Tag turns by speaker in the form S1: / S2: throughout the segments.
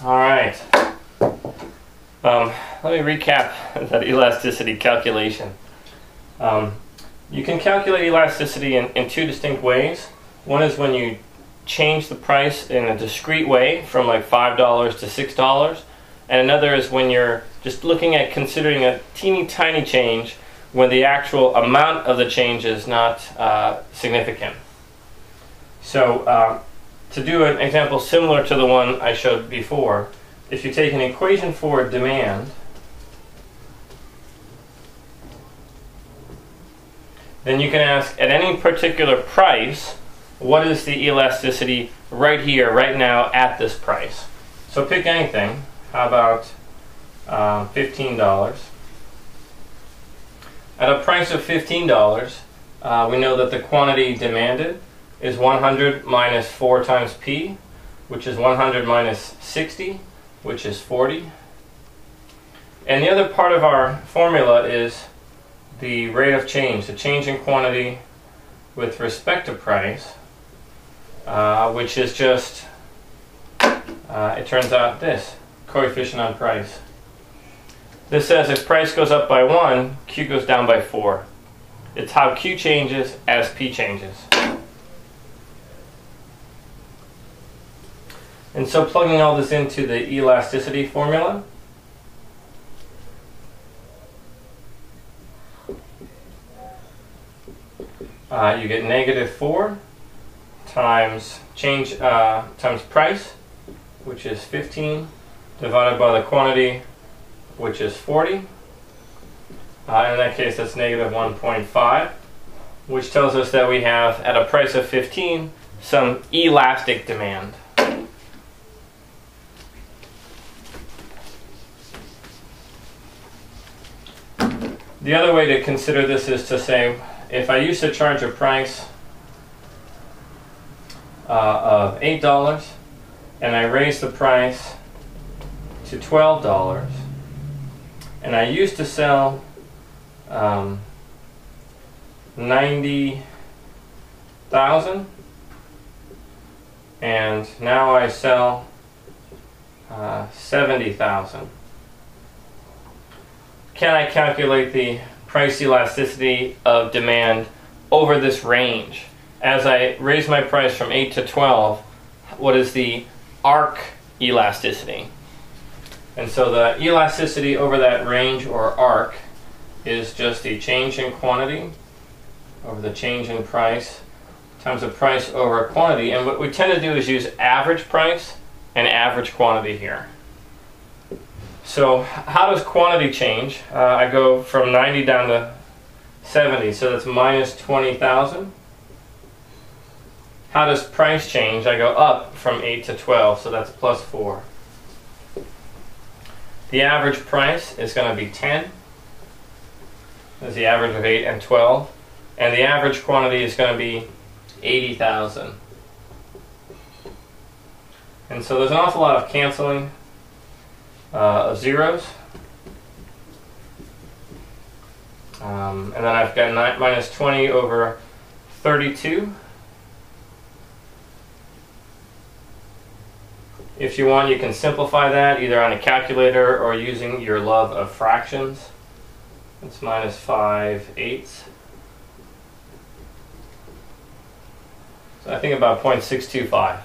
S1: All right. Let me recap that elasticity calculation. You can calculate elasticity in two distinct ways. One is when you change the price in a discrete way from like $5 to $6, and another is when you're just looking at considering a teeny tiny change when the actual amount of the change is not significant. So to do an example similar to the one I showed before, if you take an equation for demand, then you can ask at any particular price, what is the elasticity right here, right now, at this price? So pick anything. How about $15? At a price of $15, we know that the quantity demanded is 100 minus 4 times P, which is 100 minus 60, which is 40. And the other part of our formula is the rate of change, the change in quantity with respect to price, which is just, it turns out this, coefficient on price. This says if price goes up by 1, Q goes down by 4. It's how Q changes as P changes. And so plugging all this into the elasticity formula, you get -4 times change times price, which is 15, divided by the quantity, which is 40. In that case, that's -1.5, which tells us that we have, at a price of 15, some elastic demand. The other way to consider this is to say, if I used to charge a price of $8 and I raise the price to $12, and I used to sell 90,000 and now I sell 70,000. Can I calculate the price elasticity of demand over this range? As I raise my price from 8 to 12, what is the arc elasticity? And so the elasticity over that range, or arc, is just the change in quantity over the change in price times the price over quantity. And what we tend to do is use average price and average quantity here. So how does quantity change? I go from 90 down to 70, so that's minus 20,000. How does price change? I go up from 8 to 12, so that's plus 4. The average price is going to be 10. That's the average of 8 and 12. And the average quantity is going to be 80,000. And so there's an awful lot of canceling of zeros. And then I've got minus 20 over 32. If you want, you can simplify that either on a calculator or using your love of fractions. It's minus 5/8. So I think about 0.625.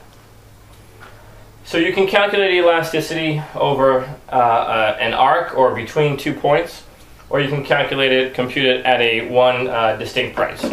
S1: So you can calculate elasticity over an arc or between 2 points, or you can calculate it, compute it at one distinct price.